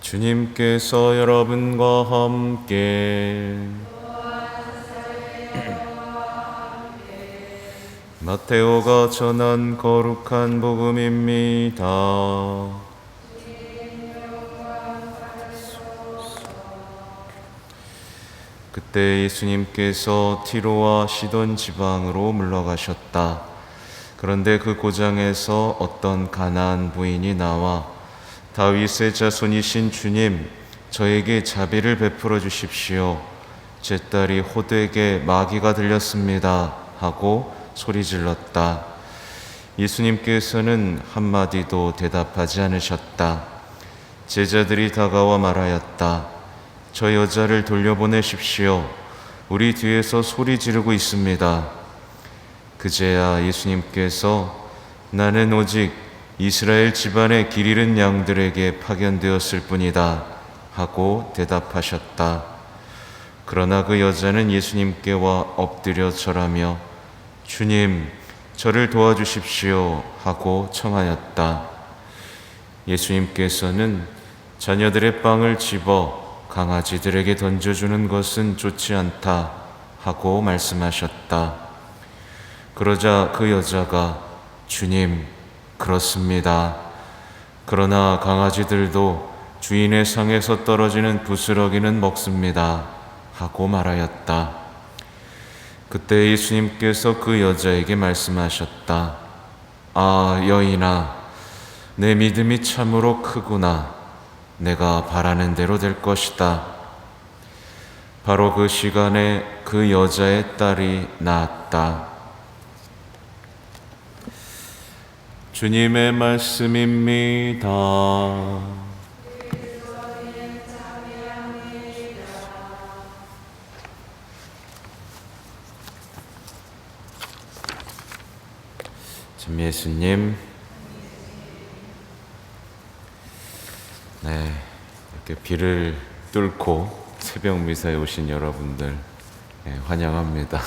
주님께서 여러분과 함께 마테오가 전한 거룩한 복음입니다. 그때 예수님께서 티로와 시돈 지방으로 물러가셨다. 그런데 그 고장에서 어떤 가나안 부인이 나와 다윗의 자손이신 주님, 저에게 자비를 베풀어 주십시오. 제 딸이 호되게 마귀가 들렸습니다. 하고 소리질렀다. 예수님께서는 한마디도 대답하지 않으셨다. 제자들이 다가와 말하였다. 저 여자를 돌려보내십시오. 우리 뒤에서 소리 지르고 있습니다. 그제야 예수님께서 나는 오직 이스라엘 집안의 길 잃은 양들에게 파견되었을 뿐이다 하고 대답하셨다. 그러나 그 여자는 예수님께 와 엎드려 절하며 주님, 저를 도와주십시오 하고 청하였다. 예수님께서는 자녀들의 빵을 집어 강아지들에게 던져주는 것은 좋지 않다 하고 말씀하셨다. 그러자 그 여자가 주님, 그렇습니다. 그러나 강아지들도 주인의 상에서 떨어지는 부스러기는 먹습니다. 하고 말하였다. 그때 예수님께서 그 여자에게 말씀하셨다. 아, 여인아, 내 믿음이 참으로 크구나. 내가 바라는 대로 될 것이다. 바로 그 시간에 그 여자의 딸이 낳았다. 주님의 말씀입니다. 참 예수님, 이렇게 비를 뚫고 새벽 미사에 오신 여러분들 환영합니다.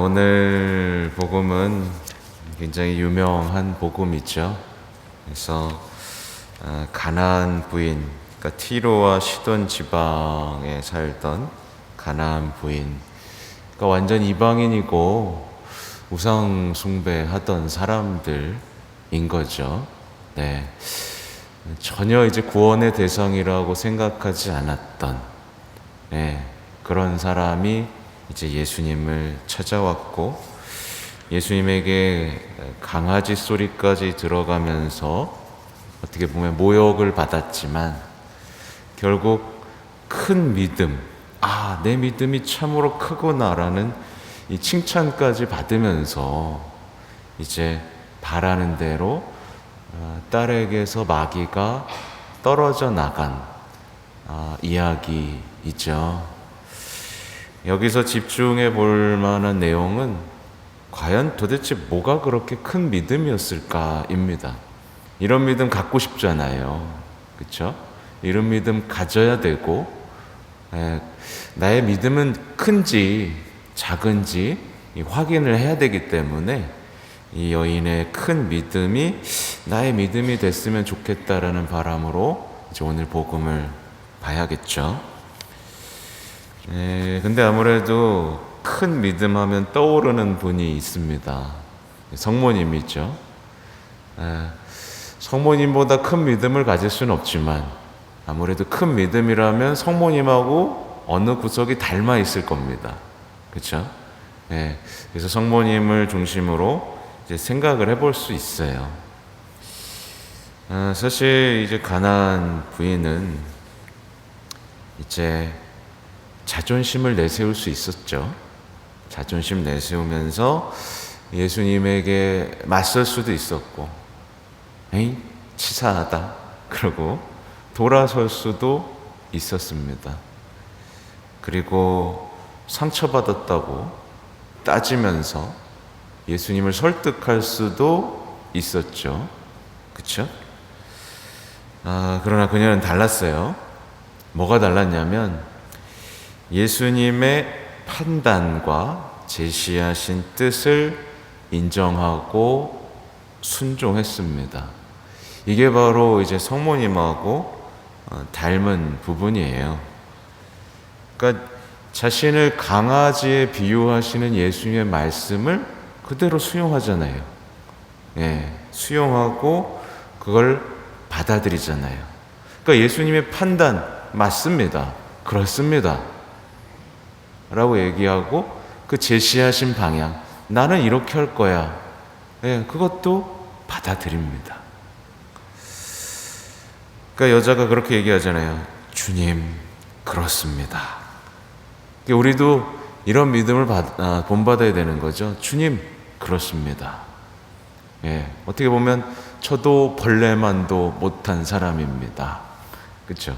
오늘 복음은 굉장히 유명한 복음이죠. 그래서 가나안 부인, 그러니까 티로와 시돈 지방에 살던 가나안 부인, 그러니까 완전 이방인이고 우상 숭배하던 사람들인 거죠. 전혀 이제 구원의 대상이라고 생각하지 않았던 그런 사람이 이제 예수님을 찾아왔고, 예수님에게 강아지 소리까지 들어가면서 어떻게 보면 모욕을 받았지만 결국 큰 믿음, 내 믿음이 참으로 크구나라는 이 칭찬까지 받으면서 이제 바라는 대로 딸에게서 마귀가 떨어져 나간 이야기이죠. 여기서 집중해 볼 만한 내용은 과연 도대체 뭐가 그렇게 큰 믿음이었을까입니다. 이런 믿음 갖고 싶잖아요. 그렇죠? 이런 믿음 가져야 되고, 나의 믿음은 큰지 작은지 확인을 해야 되기 때문에 이 여인의 큰 믿음이 나의 믿음이 됐으면 좋겠다라는 바람으로 이제 오늘 복음을 봐야겠죠. 근데 아무래도 큰 믿음 하면 떠오르는 분이 있습니다. 성모님이죠. 성모님보다 큰 믿음을 가질 수는 없지만 아무래도 큰 믿음이라면 성모님하고 어느 구석이 닮아 있을 겁니다. 그렇죠? 그래서 성모님을 중심으로 이제 생각을 해볼 수 있어요. 사실 이제 가나안 부인은 이제 자존심을 내세울 수 있었죠. 자존심 내세우면서 예수님에게 맞설 수도 있었고, 에이, 치사하다 그러고 돌아설 수도 있었습니다. 그리고 상처받았다고 따지면서 예수님을 설득할 수도 있었죠. 그렇죠? 그러나 그녀는 달랐어요. 뭐가 달랐냐면 예수님의 판단과 제시하신 뜻을 인정하고 순종했습니다. 이게 바로 이제 성모님하고 닮은 부분이에요. 그러니까 자신을 강아지에 비유하시는 예수님의 말씀을 그대로 수용하잖아요. 예, 수용하고 그걸 받아들이잖아요. 그러니까 예수님의 판단 맞습니다. 그렇습니다. 라고 얘기하고 그 제시하신 방향, 나는 이렇게 할 거야. 예, 그것도 받아들입니다. 그러니까 여자가 그렇게 얘기하잖아요. 주님, 그렇습니다. 우리도 이런 믿음을 본받아야 되는 거죠. 주님, 그렇습니다. 예, 어떻게 보면 저도 벌레만도 못한 사람입니다. 그렇죠?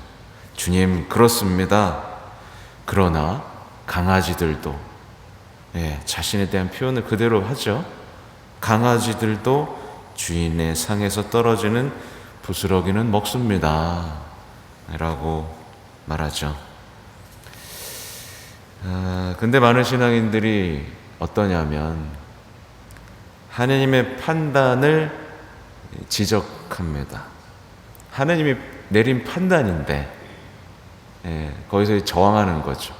주님, 그렇습니다. 그러나 강아지들도 자신에 대한 표현을 그대로 하죠. 강아지들도 주인의 상에서 떨어지는 부스러기는 먹습니다. 라고 말하죠. 근데 많은 신앙인들이 어떠냐면 하느님의 판단을 지적합니다. 하느님이 내린 판단인데 거기서 저항하는 거죠.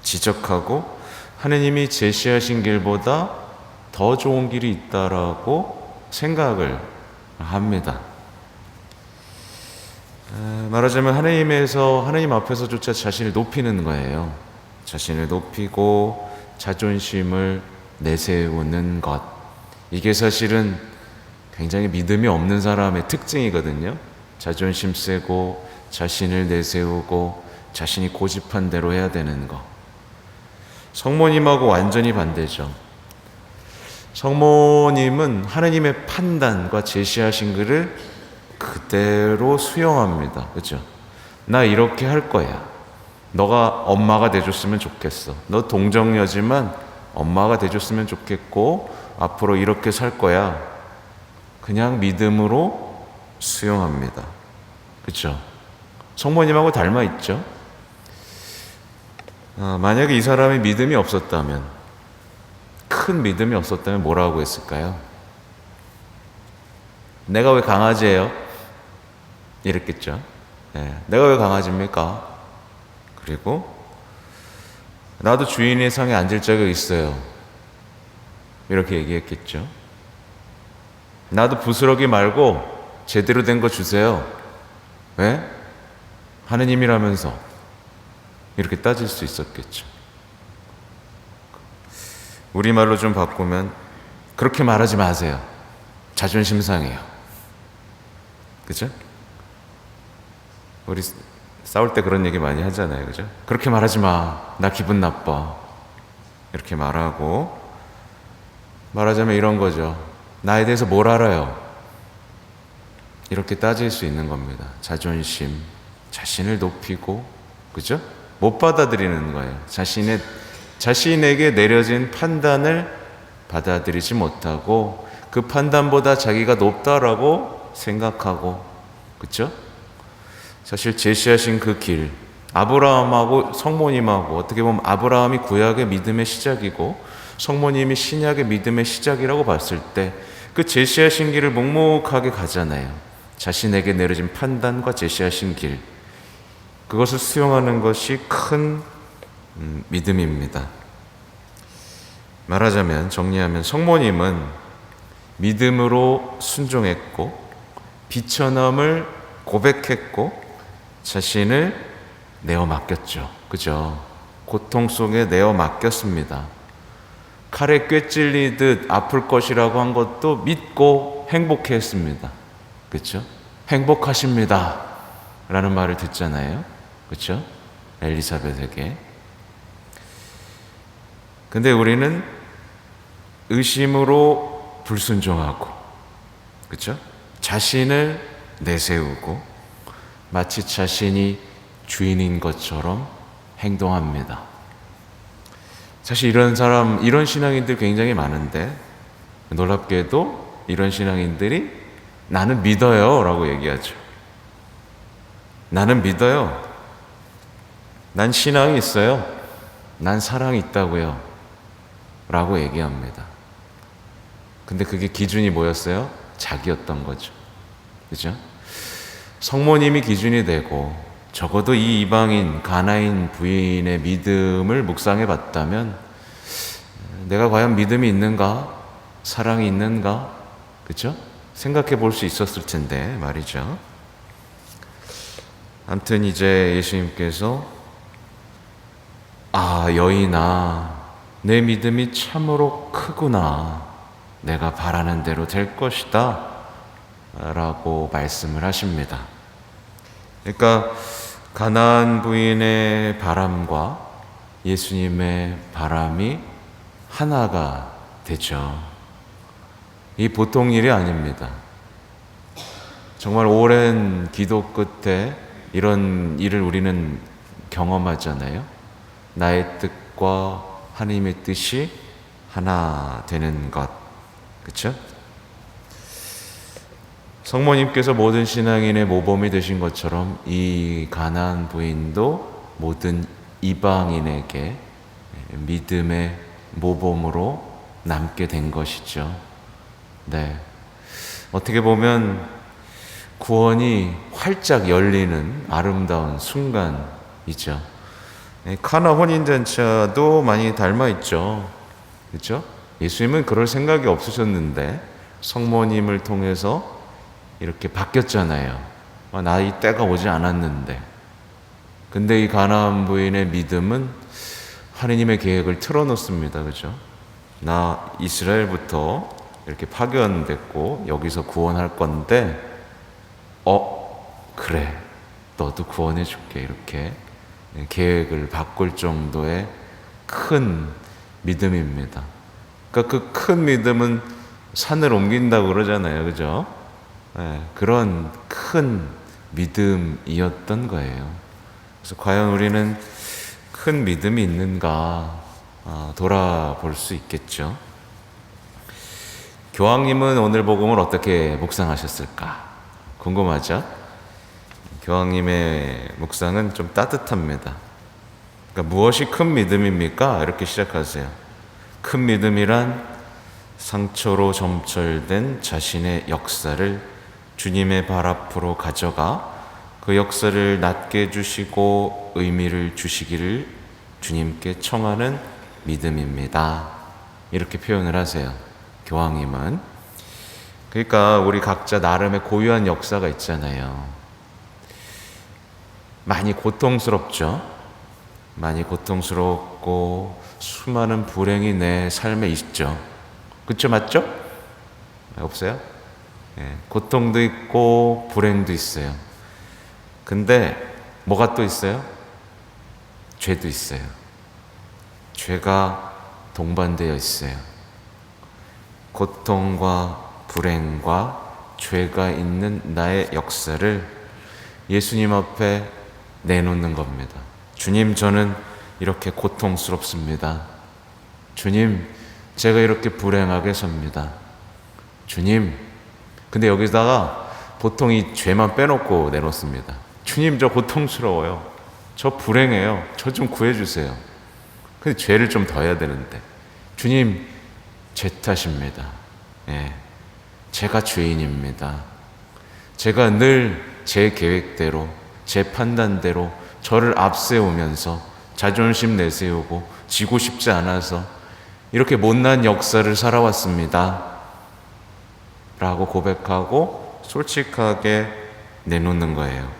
지적하고 하느님이 제시하신 길보다 더 좋은 길이 있다라고 생각을 합니다. 말하자면 하느님 앞에서조차 자신을 높이는 거예요. 자신을 높이고 자존심을 내세우는 것. 이게 사실은 굉장히 믿음이 없는 사람의 특징이거든요. 자존심 세고 자신을 내세우고 자신이 고집한 대로 해야 되는 거. 성모님하고 완전히 반대죠. 성모님은 하느님의 판단과 제시하신 글을 그대로 수용합니다. 그렇죠? 나 이렇게 할 거야. 너가 엄마가 돼줬으면 좋겠어. 너 동정녀지만 엄마가 돼줬으면 좋겠고 앞으로 이렇게 살 거야. 그냥 믿음으로 수용합니다. 그렇죠? 성모님하고 닮아 있죠? 만약에 이 사람이 믿음이 없었다면, 큰 믿음이 없었다면 뭐라고 했을까요? 내가 왜 강아지예요? 이랬겠죠. 내가 왜 강아지입니까? 그리고 나도 주인의 상에 앉을 자격이 있어요. 이렇게 얘기했겠죠. 나도 부스러기 말고 제대로 된 거 주세요. 왜? 하느님이라면서. 이렇게 따질 수 있었겠죠. 우리말로 좀 바꾸면 그렇게 말하지 마세요. 자존심 상해요. 그죠? 우리 싸울 때 그런 얘기 많이 하잖아요. 그죠? 그렇게 말하지 마. 나 기분 나빠. 이렇게 말하고, 말하자면 이런 거죠. 나에 대해서 뭘 알아요? 이렇게 따질 수 있는 겁니다. 자존심, 자신을 높이고, 그죠? 못 받아들이는 거예요. 자신에게 내려진 판단을 받아들이지 못하고 그 판단보다 자기가 높다라고 생각하고, 그렇죠? 사실 제시하신 그 길, 아브라함하고 성모님하고 어떻게 보면 아브라함이 구약의 믿음의 시작이고 성모님이 신약의 믿음의 시작이라고 봤을 때 그 제시하신 길을 묵묵하게 가잖아요. 자신에게 내려진 판단과 제시하신 길, 그것을 수용하는 것이 큰 믿음입니다. 말하자면, 정리하면 성모님은 믿음으로 순종했고 비천함을 고백했고 자신을 내어 맡겼죠. 그죠? 고통 속에 내어 맡겼습니다. 칼에 꿰찔리듯 아플 것이라고 한 것도 믿고 행복해 했습니다. 그렇죠? 행복하십니다 라는 말을 듣잖아요. 그렇죠? 엘리사벳에게. 근데 우리는 의심으로 불순종하고, 그렇죠? 자신을 내세우고 마치 자신이 주인인 것처럼 행동합니다. 사실 이런 신앙인들 굉장히 많은데 놀랍게도 이런 신앙인들이 나는 믿어요 라고 얘기하죠. 나는 믿어요. 난 신앙이 있어요. 난 사랑이 있다고요 라고 얘기합니다. 근데 그게 기준이 뭐였어요? 자기였던 거죠. 그죠? 성모님이 기준이 되고 적어도 이 이방인 가나인 부인의 믿음을 묵상해 봤다면 내가 과연 믿음이 있는가? 사랑이 있는가? 그죠? 생각해 볼 수 있었을 텐데 말이죠. 아무튼 이제 예수님께서 여인아, 내 믿음이 참으로 크구나. 내가 바라는 대로 될 것이다. 라고 말씀을 하십니다. 그러니까 가나안 부인의 바람과 예수님의 바람이 하나가 되죠. 이 보통 일이 아닙니다. 정말 오랜 기도 끝에 이런 일을 우리는 경험하잖아요. 나의 뜻과 하나님의 뜻이 하나 되는 것. 그렇죠? 성모님께서 모든 신앙인의 모범이 되신 것처럼 이 가나안 부인도 모든 이방인에게 믿음의 모범으로 남게 된 것이죠. 네. 어떻게 보면 구원이 활짝 열리는 아름다운 순간이죠. 카나 혼인잔치도 많이 닮아있죠. 그렇죠? 예수님은 그럴 생각이 없으셨는데 성모님을 통해서 이렇게 바뀌었잖아요. 나이 때가 오지 않았는데. 근데 이 가나안 부인의 믿음은 하느님의 계획을 틀어놓습니다. 그죠? 나 이스라엘부터 이렇게 파견됐고 여기서 구원할 건데 그래, 너도 구원해 줄게. 이렇게 계획을 바꿀 정도의 큰 믿음입니다. 그러니까 그 큰 믿음은 산을 옮긴다고 그러잖아요. 그죠? 그런 큰 믿음이었던 거예요. 그래서 과연 우리는 큰 믿음이 있는가 돌아볼 수 있겠죠. 교황님은 오늘 복음을 어떻게 묵상하셨을까 궁금하죠? 교황님의 묵상은 좀 따뜻합니다. 그러니까 무엇이 큰 믿음입니까? 이렇게 시작하세요. 큰 믿음이란 상처로 점철된 자신의 역사를 주님의 발 앞으로 가져가 그 역사를 낫게 해주시고 의미를 주시기를 주님께 청하는 믿음입니다. 이렇게 표현을 하세요. 교황님은. 그러니까 우리 각자 나름의 고유한 역사가 있잖아요. 많이 고통스럽죠. 많이 고통스럽고 수많은 불행이 내 삶에 있죠. 그쵸? 맞죠? 없어요? 고통도 있고 불행도 있어요. 근데 뭐가 또 있어요? 죄도 있어요. 죄가 동반되어 있어요. 고통과 불행과 죄가 있는 나의 역사를 예수님 앞에 내놓는 겁니다. 주님, 저는 이렇게 고통스럽습니다. 주님, 제가 이렇게 불행하게 삽니다. 주님, 근데 여기다가 보통 이 죄만 빼놓고 내놓습니다. 주님, 저 고통스러워요. 저 불행해요. 저 좀 구해주세요. 근데 죄를 좀 더 해야 되는데. 주님, 제 탓입니다. 제가 죄인입니다. 제가 늘 제 계획대로, 제 판단대로 저를 앞세우면서 자존심 내세우고 지고 싶지 않아서 이렇게 못난 역사를 살아왔습니다. 라고 고백하고 솔직하게 내놓는 거예요.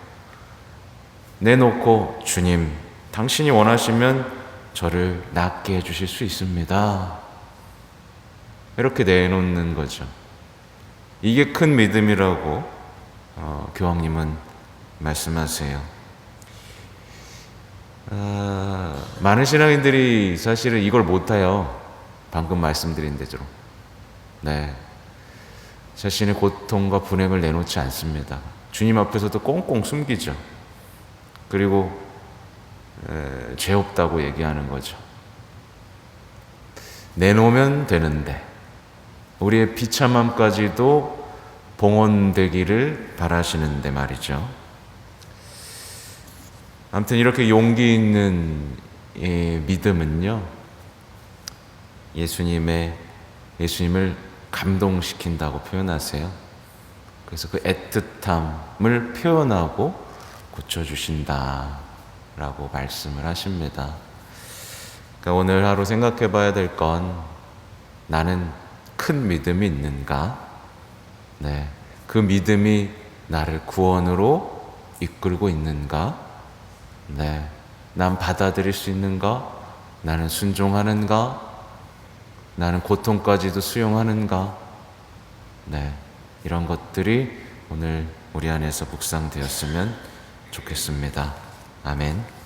내놓고 주님, 당신이 원하시면 저를 낫게 해주실 수 있습니다. 이렇게 내놓는 거죠. 이게 큰 믿음이라고 교황님은 말씀하세요. 많은 신앙인들이 사실은 이걸 못해요. 방금 말씀드린 대로. 자신의 고통과 불행을 내놓지 않습니다. 주님 앞에서도 꽁꽁 숨기죠. 그리고 죄 없다고 얘기하는 거죠. 내놓으면 되는데 우리의 비참함까지도 봉헌되기를 바라시는데 말이죠. 아무튼 이렇게 용기 있는 믿음은요, 예수님을 감동시킨다고 표현하세요. 그래서 그 애틋함을 표현하고 고쳐주신다 라고 말씀을 하십니다. 그러니까 오늘 하루 생각해 봐야 될 건, 나는 큰 믿음이 있는가? 네, 그 믿음이 나를 구원으로 이끌고 있는가? 네, 난 받아들일 수 있는가? 나는 순종하는가? 나는 고통까지도 수용하는가? 네, 이런 것들이 오늘 우리 안에서 묵상되었으면 좋겠습니다. 아멘.